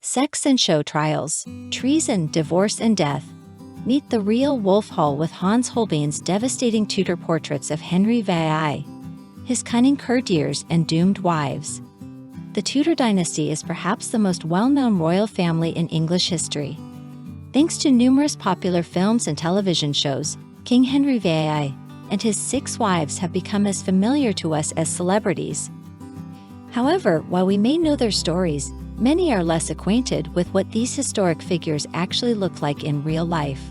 Sex and show trials, treason, divorce, and death. Meet the real Wolf Hall with Hans Holbein's devastating Tudor portraits of Henry VIII, his cunning courtiers, and doomed wives. The Tudor dynasty is perhaps the most well-known royal family in English history. Thanks to numerous popular films and television shows, King Henry VIII and his 6 wives have become as familiar to us as celebrities. However, while we may know their stories, many are less acquainted with what these historic figures actually looked like in real life.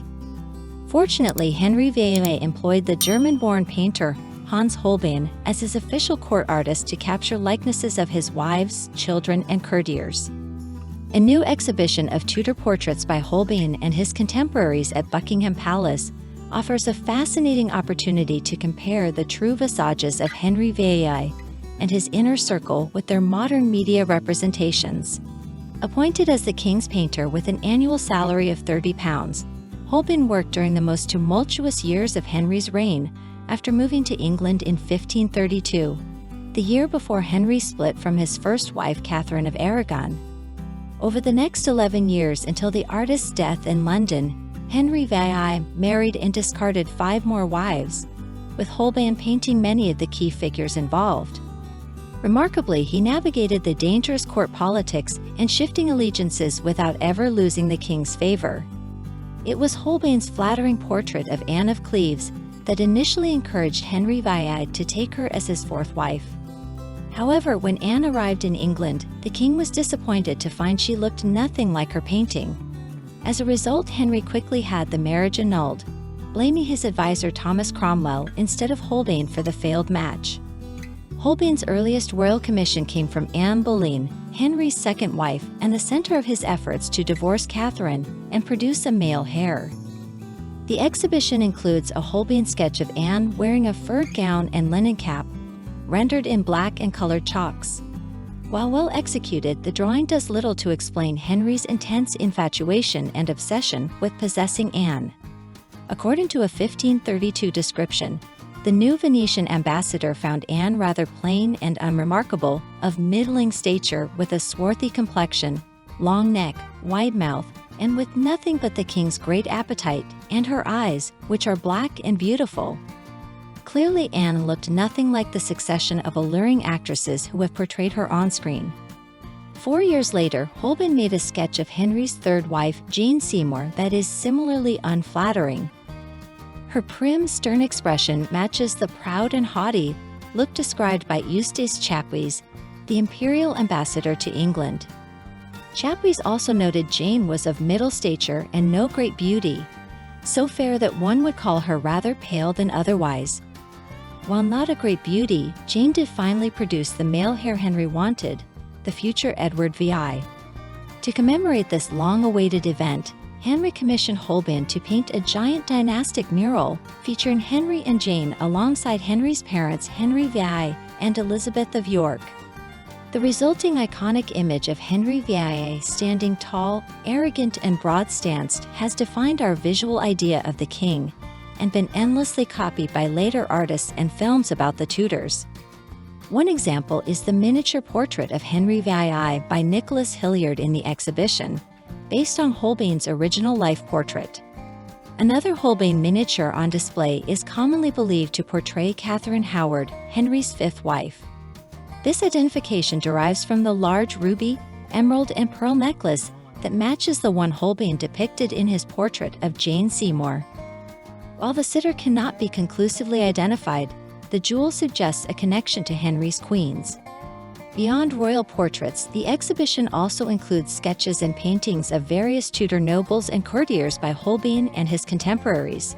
Fortunately, Henry VIII employed the German-born painter Hans Holbein as his official court artist to capture likenesses of his wives, children, and courtiers. A new exhibition of Tudor portraits by Holbein and his contemporaries at Buckingham Palace offers a fascinating opportunity to compare the true visages of Henry VIII and his inner circle with their modern media representations. Appointed as the king's painter with an annual salary of £30, Holbein worked during the most tumultuous years of Henry's reign after moving to England in 1532, the year before Henry split from his first wife Catherine of Aragon. Over the next 11 years until the artist's death in London, Henry VIII married and discarded 5 more wives, with Holbein painting many of the key figures involved. Remarkably, he navigated the dangerous court politics and shifting allegiances without ever losing the king's favor. It was Holbein's flattering portrait of Anne of Cleves that initially encouraged Henry VIII to take her as his 4th wife. However, when Anne arrived in England, the king was disappointed to find she looked nothing like her painting. As a result, Henry quickly had the marriage annulled, blaming his advisor Thomas Cromwell instead of Holbein for the failed match. Holbein's earliest royal commission came from Anne Boleyn, Henry's 2nd wife, and the center of his efforts to divorce Catherine and produce a male heir. The exhibition includes a Holbein sketch of Anne wearing a fur gown and linen cap, rendered in black and colored chalks. While well executed, the drawing does little to explain Henry's intense infatuation and obsession with possessing Anne. According to a 1532 description, the new Venetian ambassador found Anne rather plain and unremarkable, of middling stature with a swarthy complexion, long neck, wide mouth, and with nothing but the king's great appetite and her eyes, which are black and beautiful. Clearly, Anne looked nothing like the succession of alluring actresses who have portrayed her on screen. 4 years later, Holbein made a sketch of Henry's 3rd wife, Jane Seymour, that is similarly unflattering. Her prim, stern expression matches the proud and haughty look described by Eustace Chapuis, the imperial ambassador to England. Chapuis also noted Jane was of middle stature and no great beauty, so fair that one would call her rather pale than otherwise. While not a great beauty, Jane did finally produce the male heir Henry wanted, the future Edward VI. To commemorate this long-awaited event, Henry commissioned Holbein to paint a giant dynastic mural featuring Henry and Jane alongside Henry's parents Henry VI and Elizabeth of York. The resulting iconic image of Henry VIII standing tall, arrogant, and broad-stanced has defined our visual idea of the king and been endlessly copied by later artists and films about the Tudors. One example is the miniature portrait of Henry VIII by Nicholas Hilliard in the exhibition, based on Holbein's original life portrait. Another Holbein miniature on display is commonly believed to portray Catherine Howard, Henry's 5th wife. This identification derives from the large ruby, emerald, and pearl necklace that matches the one Holbein depicted in his portrait of Jane Seymour. While the sitter cannot be conclusively identified, the jewel suggests a connection to Henry's queens. Beyond royal portraits, the exhibition also includes sketches and paintings of various Tudor nobles and courtiers by Holbein and his contemporaries.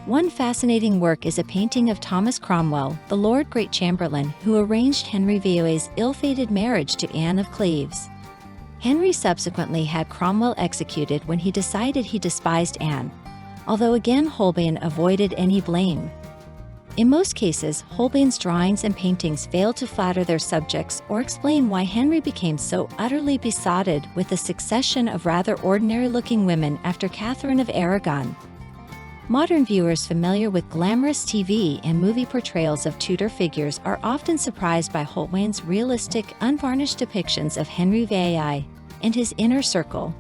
One fascinating work is a painting of Thomas Cromwell, the Lord Great Chamberlain, who arranged Henry VIII's ill-fated marriage to Anne of Cleves. Henry subsequently had Cromwell executed when he decided he despised Anne, although again Holbein avoided any blame. In most cases, Holbein's drawings and paintings fail to flatter their subjects or explain why Henry became so utterly besotted with a succession of rather ordinary-looking women after Catherine of Aragon. Modern viewers familiar with glamorous TV and movie portrayals of Tudor figures are often surprised by Holbein's realistic, unvarnished depictions of Henry VIII, and his inner circle.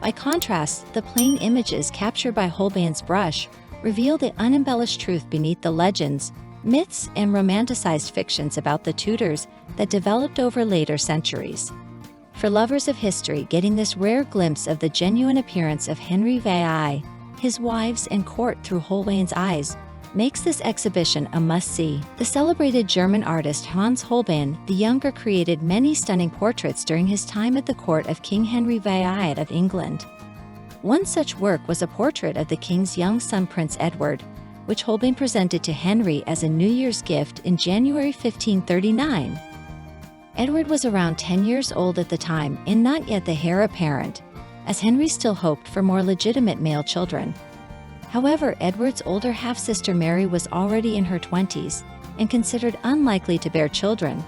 By contrast, the plain images captured by Holbein's brush reveal the unembellished truth beneath the legends, myths, and romanticized fictions about the Tudors that developed over later centuries. For lovers of history, getting this rare glimpse of the genuine appearance of Henry VIII, his wives, and court through Holbein's eyes makes this exhibition a must-see. The celebrated German artist Hans Holbein the Younger created many stunning portraits during his time at the court of King Henry VIII of England. One such work was a portrait of the king's young son Prince Edward, which Holbein presented to Henry as a New Year's gift in January 1539. Edward was around 10 years old at the time and not yet the heir apparent, as Henry still hoped for more legitimate male children. However, Edward's older half-sister Mary was already in her 20s and considered unlikely to bear children,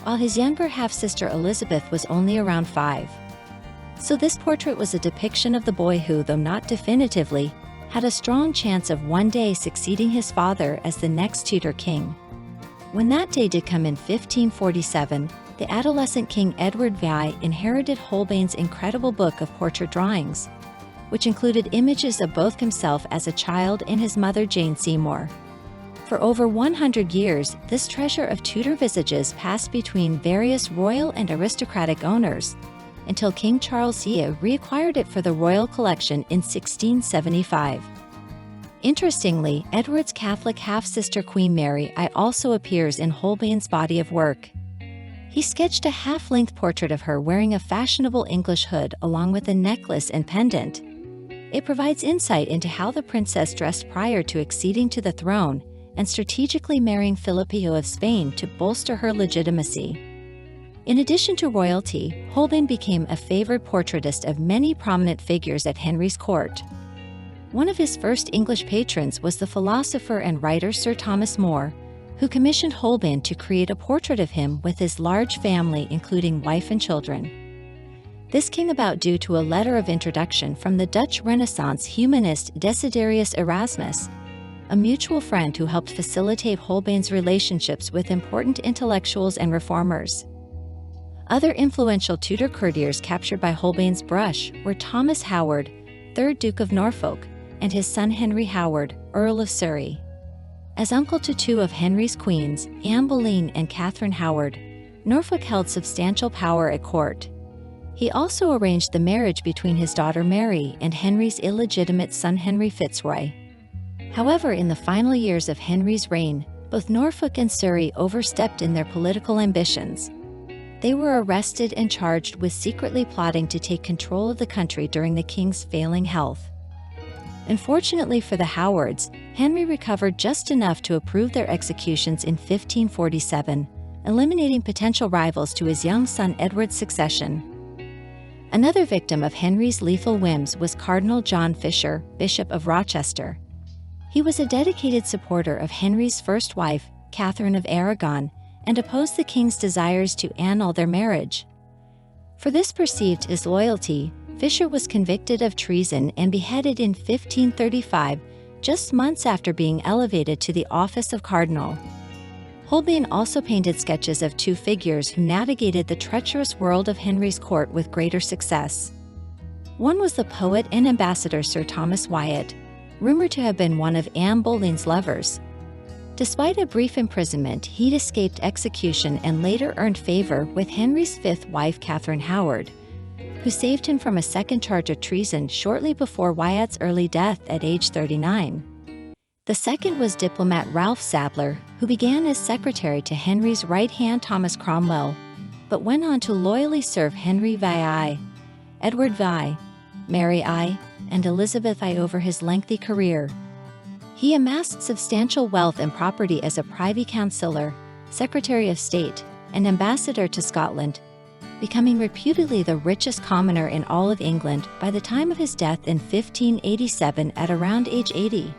while his younger half-sister Elizabeth was only around 5. So this portrait was a depiction of the boy who, though not definitively, had a strong chance of one day succeeding his father as the next Tudor king. When that day did come in 1547, the adolescent King Edward VI inherited Holbein's incredible book of portrait drawings, which included images of both himself as a child and his mother Jane Seymour. For over 100 years, this treasure of Tudor visages passed between various royal and aristocratic owners, until King Charles VIII reacquired it for the royal collection in 1675. Interestingly, Edward's Catholic half-sister Queen Mary I also appears in Holbein's body of work. He sketched a half-length portrait of her wearing a fashionable English hood along with a necklace and pendant. It provides insight into how the princess dressed prior to acceding to the throne and strategically marrying Philip of Spain to bolster her legitimacy. In addition to royalty, Holbein became a favored portraitist of many prominent figures at Henry's court. One of his first English patrons was the philosopher and writer Sir Thomas More, who commissioned Holbein to create a portrait of him with his large family, including wife and children. This came about due to a letter of introduction from the Dutch Renaissance humanist Desiderius Erasmus, a mutual friend who helped facilitate Holbein's relationships with important intellectuals and reformers. Other influential Tudor courtiers captured by Holbein's brush were Thomas Howard, 3rd Duke of Norfolk, and his son Henry Howard, Earl of Surrey. As uncle to two of Henry's queens, Anne Boleyn and Catherine Howard, Norfolk held substantial power at court. He also arranged the marriage between his daughter Mary and Henry's illegitimate son Henry Fitzroy. However, in the final years of Henry's reign, both Norfolk and Surrey overstepped in their political ambitions. They were arrested and charged with secretly plotting to take control of the country during the king's failing health. Unfortunately for the Howards, Henry recovered just enough to approve their executions in 1547, eliminating potential rivals to his young son Edward's succession. Another victim of Henry's lethal whims was Cardinal John Fisher, Bishop of Rochester. He was a dedicated supporter of Henry's first wife, Catherine of Aragon, and opposed the king's desires to annul their marriage. For this perceived disloyalty, Fisher was convicted of treason and beheaded in 1535, just months after being elevated to the office of cardinal. Holbein also painted sketches of two figures who navigated the treacherous world of Henry's court with greater success. One was the poet and ambassador Sir Thomas Wyatt, rumored to have been one of Anne Boleyn's lovers. Despite a brief imprisonment, he'd escaped execution and later earned favor with Henry's fifth wife Catherine Howard, who saved him from a second charge of treason shortly before Wyatt's early death at age 39. The second was diplomat Ralph Sadler, who began as secretary to Henry's right-hand Thomas Cromwell, but went on to loyally serve Henry VIII, Edward VI, Mary I, and Elizabeth I over his lengthy career. He amassed substantial wealth and property as a privy councillor, Secretary of State, and ambassador to Scotland, becoming reputedly the richest commoner in all of England by the time of his death in 1587 at around age 80.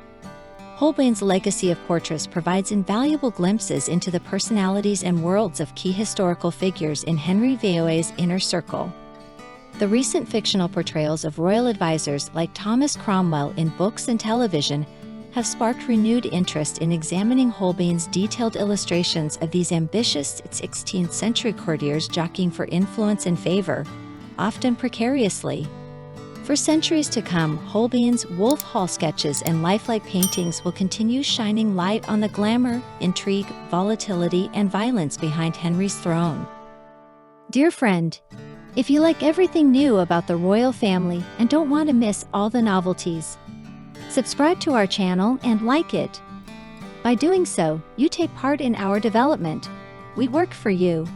Holbein's legacy of portraits provides invaluable glimpses into the personalities and worlds of key historical figures in Henry VIII's inner circle. The recent fictional portrayals of royal advisors like Thomas Cromwell in books and television have sparked renewed interest in examining Holbein's detailed illustrations of these ambitious 16th-century courtiers jockeying for influence and favor, often precariously. For centuries to come, Holbein's Wolf Hall sketches and lifelike paintings will continue shining light on the glamour, intrigue, volatility, and violence behind Henry's throne. Dear friend, if you like everything new about the royal family and don't want to miss all the novelties, subscribe to our channel and like it. By doing so, you take part in our development. We work for you.